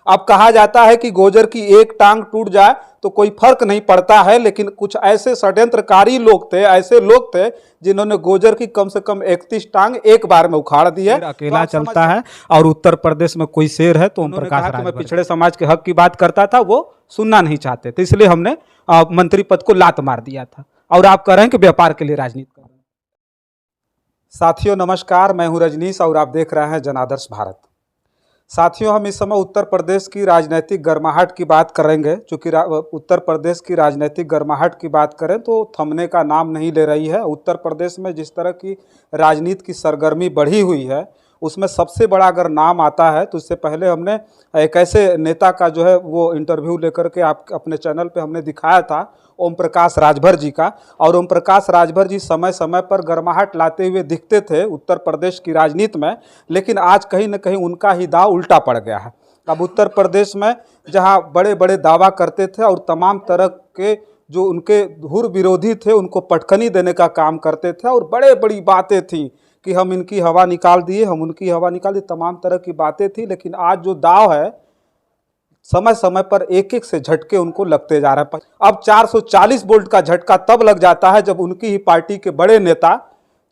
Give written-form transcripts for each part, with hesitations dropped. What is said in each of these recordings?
अब कहा जाता है कि गोजर की एक टांग टूट जाए तो कोई फर्क नहीं पड़ता है, लेकिन कुछ ऐसे षड्यंत्रकारी लोग थे, ऐसे लोग थे जिन्होंने गोजर की कम से कम 31 टांग एक बार में उखाड़ दी है। अकेला चलता है और उत्तर प्रदेश में कोई शेर है तो ओम प्रकाश राजभर। मैं पिछड़े समाज के हक की बात करता था, वो सुनना नहीं चाहते थे, इसलिए हमने मंत्री पद को लात मार दिया था। और आप कह रहे हैं कि व्यापार के लिए राजनीति कर रहे हैं। साथियों नमस्कार, मैं हूं रजनीश और आप देख रहे हैं जनादर्श भारत। साथियों, हम इस समय उत्तर प्रदेश की राजनीतिक गर्माहट की बात करेंगे। चूंकि उत्तर प्रदेश की राजनीतिक गर्माहट की बात करें तो थमने का नाम नहीं ले रही है। उत्तर प्रदेश में जिस तरह की राजनीति की सरगर्मी बढ़ी हुई है, उसमें सबसे बड़ा अगर नाम आता है तो इससे पहले हमने एक ऐसे नेता का जो है वो इंटरव्यू लेकर के आप अपने चैनल पे हमने दिखाया था, ओम प्रकाश राजभर जी का। और ओम प्रकाश राजभर जी समय समय पर गर्माहट लाते हुए दिखते थे उत्तर प्रदेश की राजनीति में, लेकिन आज कहीं न कहीं उनका ही दाव उल्टा पड़ गया है। अब उत्तर प्रदेश में जहां बड़े बड़े दावा करते थे और तमाम तरह के जो उनके धुर विरोधी थे उनको पटखनी देने का काम करते थे, और बड़े बड़ी बातें थी कि हम इनकी हवा निकाल दिए, हम उनकी हवा निकाल दी, तमाम तरह की बातें थी। लेकिन आज जो दाव है, समय समय पर एक एक से झटके उनको लगते जा रहे हैं। अब 440 वोल्ट का झटका तब लग जाता है जब उनकी ही पार्टी के बड़े नेता,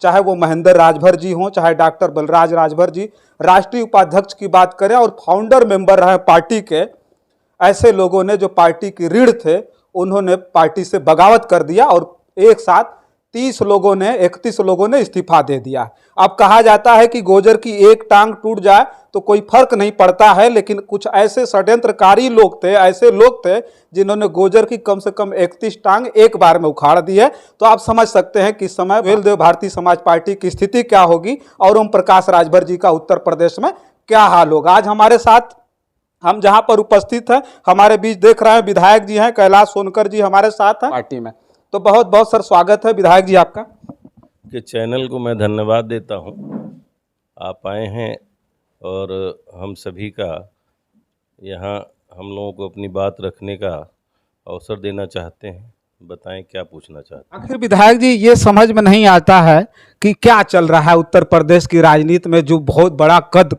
चाहे वो महेंद्र राजभर जी हों, चाहे डॉक्टर बलराज राजभर जी, राष्ट्रीय उपाध्यक्ष की बात करें और फाउंडर मेंबर रहे पार्टी के, ऐसे लोगों ने जो पार्टी की रीढ़ थे उन्होंने पार्टी से बगावत कर दिया और एक साथ 31 लोगों ने इस्तीफा दे दिया। अब कहा जाता है कि गोजर की एक टांग टूट जाए तो कोई फर्क नहीं पड़ता है, लेकिन कुछ ऐसे षड्यंत्रकारी लोग थे, ऐसे लोग थे जिन्होंने गोजर की कम से कम 31 टांग एक बार में उखाड़ दी है। तो आप समझ सकते हैं कि इस समय सुहेलदेव भारतीय समाज पार्टी की स्थिति क्या होगी और ओम प्रकाश राजभर जी का उत्तर प्रदेश में क्या हाल होगा। आज हमारे साथ, हम जहां पर उपस्थित हैं, हमारे बीच देख रहे हैं विधायक जी हैं, कैलाश सोनकर जी हमारे साथ हैं पार्टी में। तो बहुत बहुत सर स्वागत है विधायक जी आपका। कि चैनल को मैं धन्यवाद देता हूं, आप आए हैं और हम सभी का यहाँ हम लोगों को अपनी बात रखने का अवसर देना चाहते हैं। बताएं क्या पूछना चाहते हैं। आखिर विधायक जी, ये समझ में नहीं आता है कि क्या चल रहा है उत्तर प्रदेश की राजनीति में। जो बहुत बड़ा कद,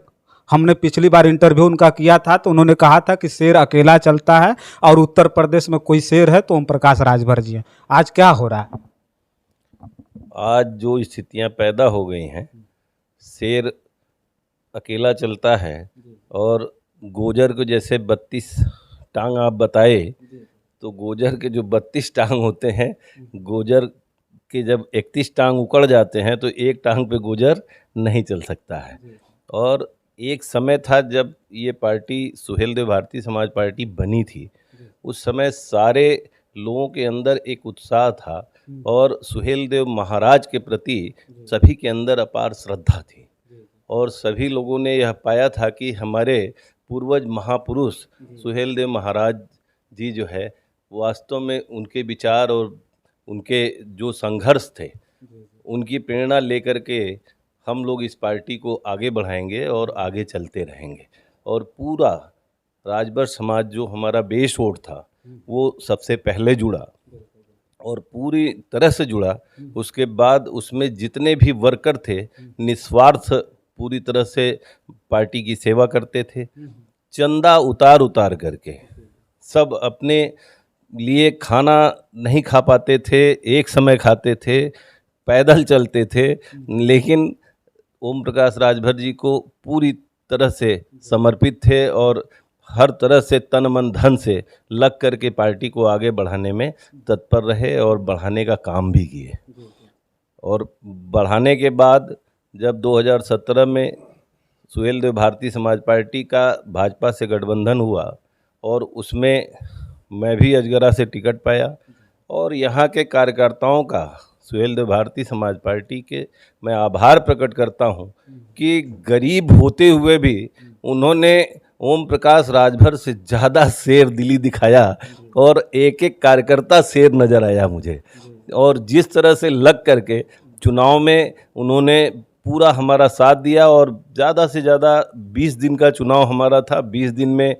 हमने पिछली बार इंटरव्यू उनका किया था तो उन्होंने कहा था कि शेर अकेला चलता है और उत्तर प्रदेश में कोई शेर है तो ओम प्रकाश राजभर जी है। आज क्या हो रहा है? आज जो स्थितियां पैदा हो गई हैं, शेर अकेला चलता है और गोजर को जैसे 32 टांग आप बताए, तो गोजर के जो 32 टांग होते हैं, गोजर के जब 31 टांग उकड़ जाते हैं तो एक टांग पे गोजर नहीं चल सकता है। और एक समय था जब ये पार्टी सुहेलदेव भारतीय समाज पार्टी बनी थी, उस समय सारे लोगों के अंदर एक उत्साह था और सुहेलदेव महाराज के प्रति सभी के अंदर अपार श्रद्धा थी। और सभी लोगों ने यह पाया था कि हमारे पूर्वज महापुरुष सुहेलदेव महाराज जी जो है, वास्तव में उनके विचार और उनके जो संघर्ष थे, उनकी प्रेरणा लेकर के हम लोग इस पार्टी को आगे बढ़ाएंगे और आगे चलते रहेंगे। और पूरा राजभर समाज जो हमारा बेस वोट था वो सबसे पहले जुड़ा और पूरी तरह से जुड़ा। उसके बाद उसमें जितने भी वर्कर थे निस्वार्थ पूरी तरह से पार्टी की सेवा करते थे। चंदा उतार करके सब अपने लिए खाना नहीं खा पाते थे, एक समय खाते थे, पैदल चलते थे, लेकिन ओम प्रकाश राजभर जी को पूरी तरह से समर्पित थे और हर तरह से तन मन धन से लग करके पार्टी को आगे बढ़ाने में तत्पर रहे और बढ़ाने का काम भी किए। और बढ़ाने के बाद जब 2017 में सुहेलदेव भारतीय समाज पार्टी का भाजपा से गठबंधन हुआ और उसमें मैं भी अजगरा से टिकट पाया, और यहाँ के कार्यकर्ताओं का सुहेलदेव भारतीय समाज पार्टी के मैं आभार प्रकट करता हूँ कि गरीब होते हुए भी उन्होंने ओम प्रकाश राजभर से ज़्यादा शेर दिली दिखाया और एक एक कार्यकर्ता शेर नज़र आया मुझे। और जिस तरह से लग करके चुनाव में उन्होंने पूरा हमारा साथ दिया, और ज़्यादा से ज़्यादा 20 दिन का चुनाव हमारा था, 20 दिन में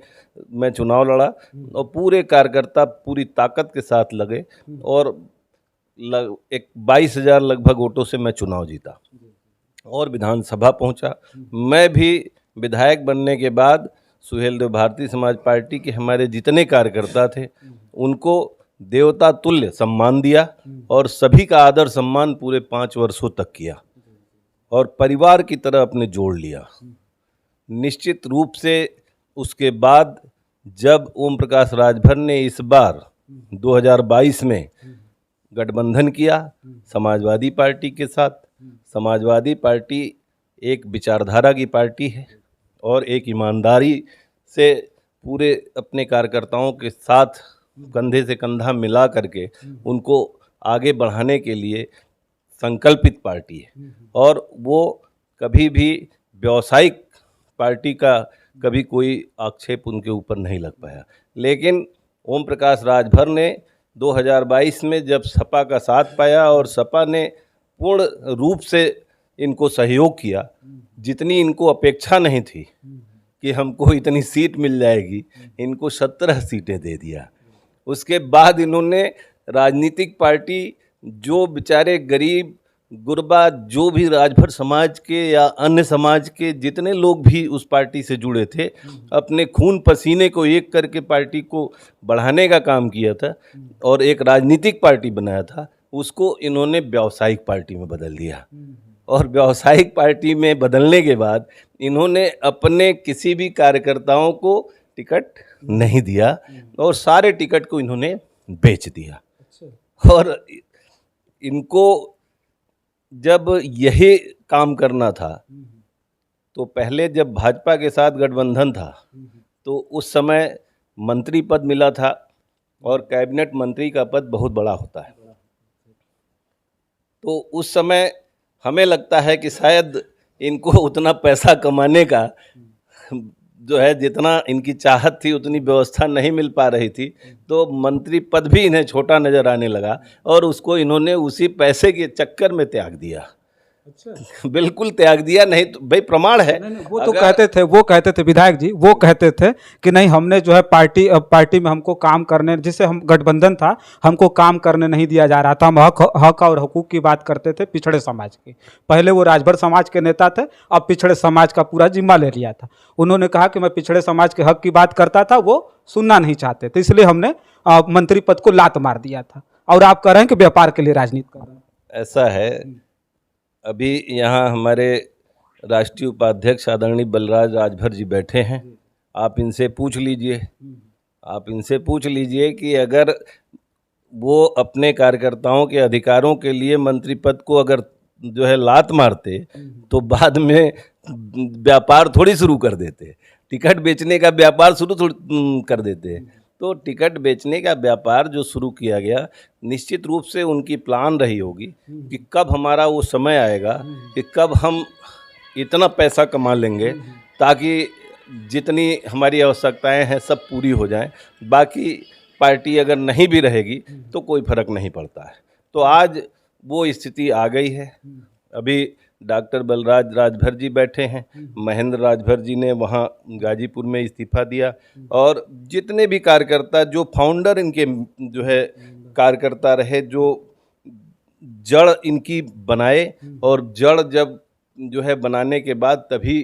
मैं चुनाव लड़ा और पूरे कार्यकर्ता पूरी ताकत के साथ लगे और 22,000 लगभग वोटों से मैं चुनाव जीता और विधानसभा पहुंचा। मैं भी विधायक बनने के बाद सुहेलदेव भारतीय समाज पार्टी के हमारे जितने कार्यकर्ता थे उनको देवता तुल्य सम्मान दिया और सभी का आदर सम्मान पूरे 5 वर्षों तक किया और परिवार की तरह अपने जोड़ लिया। निश्चित रूप से उसके बाद जब ओम प्रकाश राजभर ने इस बार 2022 में गठबंधन किया समाजवादी पार्टी के साथ, समाजवादी पार्टी एक विचारधारा की पार्टी है और एक ईमानदारी से पूरे अपने कार्यकर्ताओं के साथ कंधे से कंधा मिला करके उनको आगे बढ़ाने के लिए संकल्पित पार्टी है और वो कभी भी व्यावसायिक पार्टी का कभी कोई आक्षेप उनके ऊपर नहीं लग पाया। लेकिन ओम प्रकाश राजभर ने 2022 में जब सपा का साथ पाया और सपा ने पूर्ण रूप से इनको सहयोग किया, जितनी इनको अपेक्षा नहीं थी कि हमको इतनी सीट मिल जाएगी, इनको 17 सीटें दे दिया। उसके बाद इन्होंने राजनीतिक पार्टी जो बेचारे गरीब गुरबा जो भी राजभर समाज के या अन्य समाज के जितने लोग भी उस पार्टी से जुड़े थे, अपने खून पसीने को एक करके पार्टी को बढ़ाने का काम किया था और एक राजनीतिक पार्टी बनाया था, उसको इन्होंने व्यावसायिक पार्टी में बदल दिया। और व्यावसायिक पार्टी में बदलने के बाद इन्होंने अपने किसी भी कार्यकर्ताओं को टिकट नहीं दिया और सारे टिकट को इन्होंने बेच दिया। और इनको जब यही काम करना था तो पहले जब भाजपा के साथ गठबंधन था तो उस समय मंत्री पद मिला था और कैबिनेट मंत्री का पद बहुत बड़ा होता है। तो उस समय हमें लगता है कि शायद इनको उतना पैसा कमाने का जो है जितना इनकी चाहत थी उतनी व्यवस्था नहीं मिल पा रही थी, तो मंत्री पद भी इन्हें छोटा नज़र आने लगा और उसको इन्होंने उसी पैसे के चक्कर में त्याग दिया। अच्छा, बिल्कुल त्याग दिया। नहीं तो भाई प्रमाण है। वो तो कहते थे विधायक जी, वो कहते थे कि नहीं हमने जो है पार्टी में हमको काम करने, जिससे हम गठबंधन था, हमको काम करने नहीं दिया जा रहा था। हम हक और हकूक की बात करते थे पिछड़े समाज की। पहले वो राजभर समाज के नेता थे, अब पिछड़े समाज का पूरा जिम्मा ले लिया था। उन्होंने कहा कि मैं पिछड़े समाज के हक की बात करता था, वो सुनना नहीं चाहते थे, इसलिए हमने मंत्री पद को लात मार दिया था। और आप कह रहे हैं कि व्यापार के लिए राजनीति कर रहे हैं। ऐसा है, अभी यहाँ हमारे राष्ट्रीय उपाध्यक्ष आदरणीय बलराज राजभर जी बैठे हैं। आप इनसे पूछ लीजिए कि अगर वो अपने कार्यकर्ताओं के अधिकारों के लिए मंत्री पद को अगर जो है लात मारते तो बाद में व्यापार थोड़ी शुरू कर देते, टिकट बेचने का व्यापार शुरू कर देते। तो टिकट बेचने का व्यापार जो शुरू किया गया, निश्चित रूप से उनकी प्लान रही होगी कि कब हमारा वो समय आएगा कि कब हम इतना पैसा कमा लेंगे ताकि जितनी हमारी आवश्यकताएं हैं सब पूरी हो जाएं, बाकी पार्टी अगर नहीं भी रहेगी तो कोई फर्क नहीं पड़ता है। तो आज वो स्थिति आ गई है। अभी डॉक्टर बलराज राजभर जी बैठे हैं, महेंद्र राजभर जी ने वहाँ गाजीपुर में इस्तीफा दिया और जितने भी कार्यकर्ता जो फाउंडर इनके जो है कार्यकर्ता रहे, जो जड़ इनकी बनाए और जड़ जब जो है बनाने के बाद तभी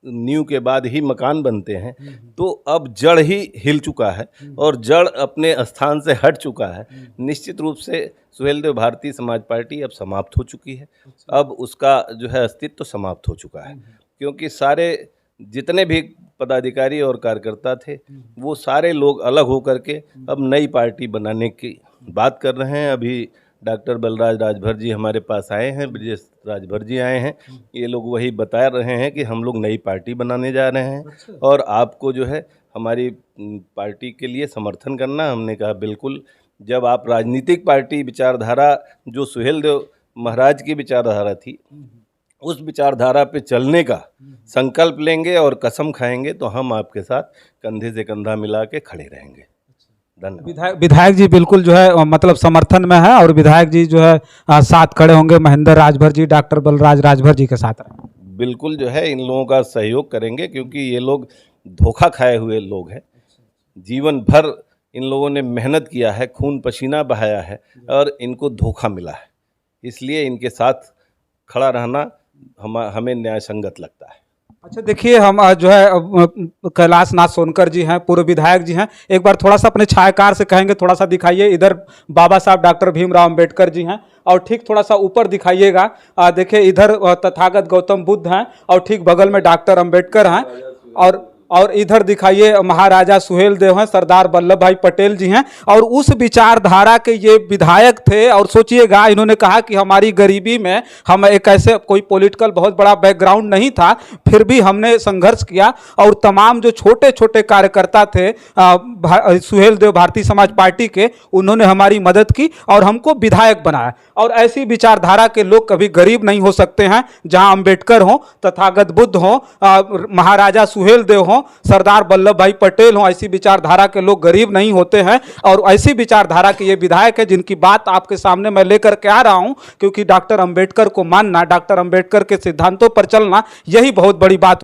नींव के बाद ही मकान बनते हैं, तो अब जड़ ही हिल चुका है और जड़ अपने स्थान से हट चुका है। निश्चित रूप से सुहेलदेव भारतीय समाज पार्टी अब समाप्त हो चुकी है। अब उसका जो है अस्तित्व समाप्त हो चुका है, क्योंकि सारे जितने भी पदाधिकारी और कार्यकर्ता थे वो सारे लोग अलग होकर के अब नई पार्टी बनाने की बात कर रहे हैं। अभी डॉक्टर बलराज राजभर जी हमारे पास आए हैं, ब्रजेश राजभर जी आए हैं, ये लोग वही बता रहे हैं कि हम लोग नई पार्टी बनाने जा रहे हैं और आपको जो है हमारी पार्टी के लिए समर्थन करना। हमने कहा बिल्कुल, जब आप राजनीतिक पार्टी विचारधारा जो सुहेलदेव महाराज की विचारधारा थी उस विचारधारा पे चलने का संकल्प लेंगे और कसम खाएंगे तो हम आपके साथ कंधे से कंधा मिला के खड़े रहेंगे। धन्यवाद। विधायक जी बिल्कुल जो है मतलब समर्थन में है और विधायक जी जो है साथ खड़े होंगे, महेंद्र राजभर जी डॉक्टर बलराज राजभर जी के साथ रहेंगे। बिल्कुल जो है इन लोगों का सहयोग करेंगे, क्योंकि ये लोग धोखा खाए हुए लोग हैं। जीवन भर इन लोगों ने मेहनत किया है, खून पसीना बहाया है और इनको धोखा मिला है, इसलिए इनके साथ खड़ा रहना हमें न्याय संगत लगता है। अच्छा देखिए, हम जो है कैलाश नाथ सोनकर जी हैं, पूर्व विधायक जी हैं। एक बार थोड़ा सा अपने छायाकार से कहेंगे, थोड़ा सा दिखाइए। इधर बाबा साहब डॉक्टर भीमराव अंबेडकर जी हैं, और ठीक थोड़ा सा ऊपर दिखाइएगा। देखिए इधर तथागत गौतम बुद्ध हैं, और ठीक बगल में डॉक्टर अंबेडकर हैं, और इधर दिखाइए महाराजा सुहेलदेव हैं, सरदार वल्लभ भाई पटेल जी हैं, और उस विचारधारा के ये विधायक थे। और सोचिएगा, इन्होंने कहा कि हमारी गरीबी में हम एक ऐसे, कोई पॉलिटिकल बहुत बड़ा बैकग्राउंड नहीं था, फिर भी हमने संघर्ष किया, और तमाम जो छोटे छोटे कार्यकर्ता थे सुहेलदेव भारतीय समाज पार्टी के, उन्होंने हमारी मदद की और हमको विधायक बनाया। और ऐसी विचारधारा के लोग कभी गरीब नहीं हो सकते हैं। जहां अंबेडकर हो, तथागत बुद्ध हो, महाराजा सुहेलदेव हो, सरदार वल्लभ भाई पटेल हो, ऐसी विचारधारा के लोग गरीब नहीं होते हैं। और ऐसी विचारधारा के ये विधायक है जिनकी बात आपके सामने मैं लेकर के आ रहा हूं, क्योंकि डॉक्टर अंबेडकर को मानना, डॉक्टर अंबेडकर के सिद्धांतों पर चलना, यही बहुत बड़ी बात